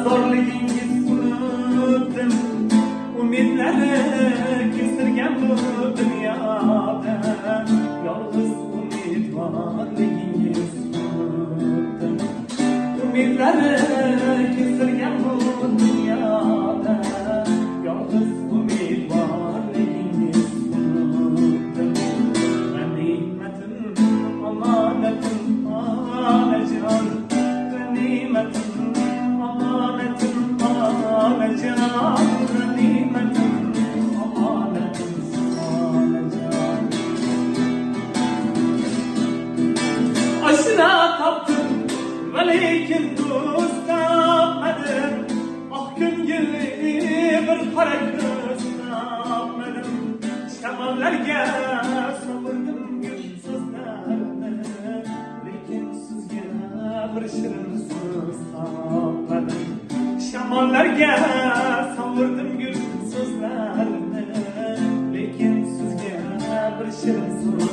zorligingiz unutdim, umidlari kestirgan bu dunyoda. Yolg'iz umidvorligingiz unutdim, umidlari kestirgan bu dunyoda. Yolg'iz umidvorligingiz unutdim. G'animatim omonatim onajon, g'animatim omonatim onajon, g'animatim omonatim onajon. Oshna topdim va lekin do'st topmadim, oq ko'ngilli bir qora ko'z topmadim. Shamollarga sovurdim gul so'zlarni, lekin sizga bir shirin so'z topmadim. Shamollarga sovurdim gul so'zlarni, lekin sizga bir shirin so'z